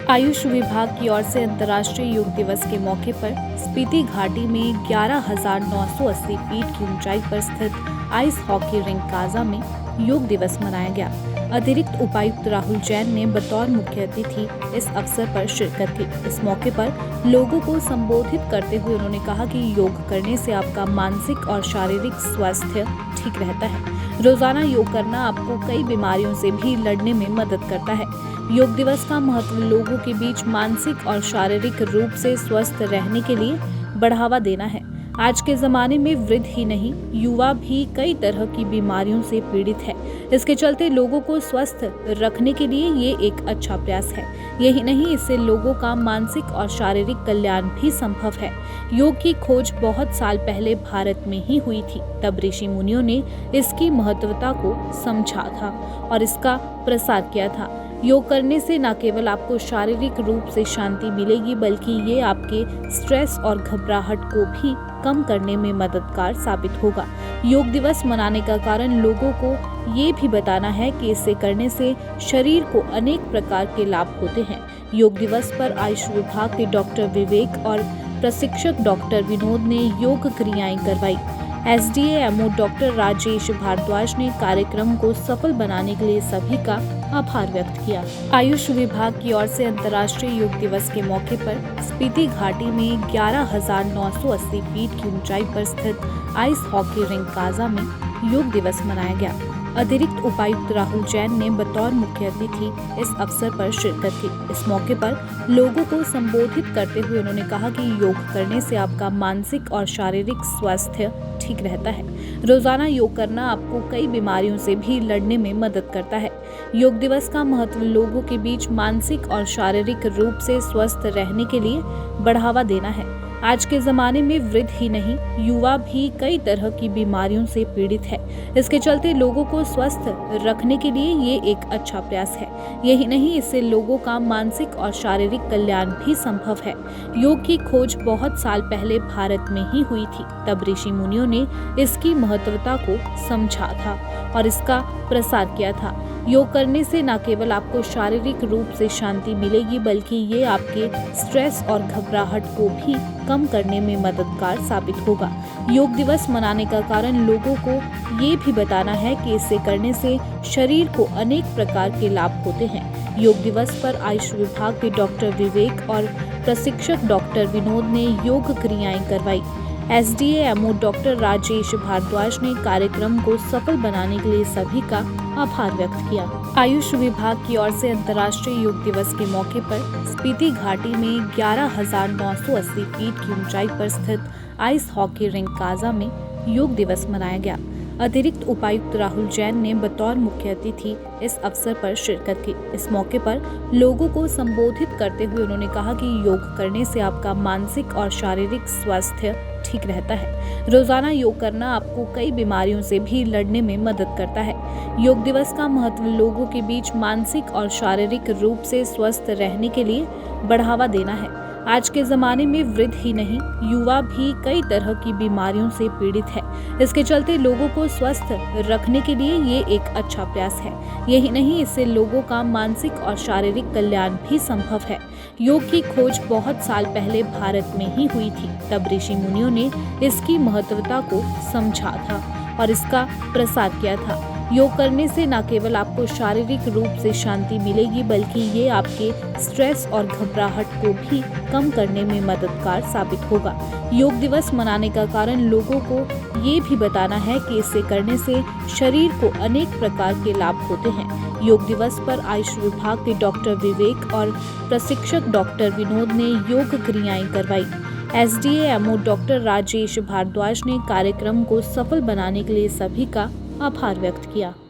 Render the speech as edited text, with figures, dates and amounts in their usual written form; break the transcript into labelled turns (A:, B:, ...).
A: आयुष विभाग की ओर से अंतर्राष्ट्रीय योग दिवस के मौके पर स्पीति घाटी में 11,980 फीट की ऊंचाई पर स्थित आइस हॉकी रिंक काजा में योग दिवस मनाया गया। अतिरिक्त उपायुक्त राहुल जैन ने बतौर मुख्य अतिथि इस अवसर पर शिरकत की। इस मौके पर लोगों को संबोधित करते हुए उन्होंने कहा कि योग करने से आपका मानसिक और शारीरिक स्वास्थ्य ठीक रहता है। रोजाना योग करना आपको कई बीमारियों से भी लड़ने में मदद करता है। योग दिवस का महत्व लोगों के बीच मानसिक और शारीरिक रूप से स्वस्थ रहने के लिए बढ़ावा देना है। आज के जमाने में वृद्ध ही नहीं, युवा भी कई तरह की बीमारियों से पीड़ित है। इसके चलते लोगों को स्वस्थ रखने के लिए ये एक अच्छा प्रयास है। यही नहीं, इससे लोगों का मानसिक और शारीरिक कल्याण भी संभव है। योग की खोज बहुत साल पहले भारत में ही हुई थी। तब ऋषि मुनियों ने इसकी महत्वता को समझा था और इसका प्रसार किया था। योग करने से न केवल आपको शारीरिक रूप से शांति मिलेगी, बल्कि ये आपके स्ट्रेस और घबराहट को भी कम करने में मददगार साबित होगा। योग दिवस मनाने का कारण लोगों को ये भी बताना है कि इसे करने से शरीर को अनेक प्रकार के लाभ होते हैं। योग दिवस पर आयुष विभाग के डॉक्टर विवेक और प्रशिक्षक डॉक्टर विनोद ने योग क्रियाएं करवाई। SDAMO डॉक्टर राजेश भारद्वाज ने कार्यक्रम को सफल बनाने के लिए सभी का आभार व्यक्त किया। आयुष विभाग की ओर से अंतर्राष्ट्रीय योग दिवस के मौके पर स्पीति घाटी में 11,980 फीट की ऊंचाई पर स्थित आइस हॉकी रिंक काजा में योग दिवस मनाया गया। अतिरिक्त उपायुक्त राहुल जैन ने बतौर मुख्य अतिथि इस अवसर पर शिरकत की। इस मौके पर लोगों को संबोधित करते हुए उन्होंने कहा कि योग करने से आपका मानसिक और शारीरिक स्वास्थ्य ठीक रहता है। रोजाना योग करना आपको कई बीमारियों से भी लड़ने में मदद करता है। योग दिवस का महत्व लोगों के बीच मानसिक और शारीरिक रूप से स्वस्थ रहने के लिए बढ़ावा देना है। आज के जमाने में वृद्ध ही नहीं, युवा भी कई तरह की बीमारियों से पीड़ित है। इसके चलते लोगों को स्वस्थ रखने के लिए ये एक अच्छा प्रयास है। यही नहीं, इससे लोगों का मानसिक और शारीरिक कल्याण भी संभव है। योग की खोज बहुत साल पहले भारत में ही हुई थी। तब ऋषि मुनियों ने इसकी महत्वता को समझा था और इसका प्रसार किया था। योग करने से न केवल आपको शारीरिक रूप से शांति मिलेगी, बल्कि ये आपके स्ट्रेस और घबराहट को भी कम करने में मददगार साबित होगा। योग दिवस मनाने का कारण लोगों को ये भी बताना है कि इसे करने से शरीर को अनेक प्रकार के लाभ होते हैं। योग दिवस पर आयुष विभाग के डॉक्टर विवेक और प्रशिक्षक डॉक्टर विनोद ने योग क्रियाएं करवाई। SDAMO डॉक्टर राजेश भारद्वाज ने कार्यक्रम को सफल बनाने के लिए सभी का आभार व्यक्त किया। आयुष विभाग की ओर से अंतर्राष्ट्रीय योग दिवस के मौके पर स्पीति घाटी में 11,980 फीट की ऊंचाई पर स्थित आइस हॉकी रिंक काजा में योग दिवस मनाया गया। अतिरिक्त उपायुक्त राहुल जैन ने बतौर मुख्य अतिथि इस अवसर पर शिरकत की। इस मौके पर लोगों को संबोधित करते हुए उन्होंने कहा कि योग करने से आपका मानसिक और शारीरिक स्वास्थ्य ठीक रहता है। रोजाना योग करना आपको कई बीमारियों से भी लड़ने में मदद करता है। योग दिवस का महत्व लोगों के बीच मानसिक और शारीरिक रूप से स्वस्थ रहने के लिए बढ़ावा देना है। आज के जमाने में वृद्ध ही नहीं, युवा भी कई तरह की बीमारियों से पीड़ित है। इसके चलते लोगों को स्वस्थ रखने के लिए ये एक अच्छा प्रयास है। यही नहीं, इससे लोगों का मानसिक और शारीरिक कल्याण भी संभव है। योग की खोज बहुत साल पहले भारत में ही हुई थी। तब ऋषि मुनियों ने इसकी महत्वता को समझा था और इसका प्रसार किया था। योग करने से न केवल आपको शारीरिक रूप से शांति मिलेगी, बल्कि ये आपके स्ट्रेस और घबराहट को भी कम करने में मददगार साबित होगा। योग दिवस मनाने का कारण लोगों को ये भी बताना है कि इसे करने से शरीर को अनेक प्रकार के लाभ होते हैं। योग दिवस पर आयुष विभाग के डॉक्टर विवेक और प्रशिक्षक डॉक्टर विनोद ने योग क्रियाएं करवाई। SDAMO डॉक्टर राजेश भारद्वाज ने कार्यक्रम को सफल बनाने के लिए सभी का आभार व्यक्त किया।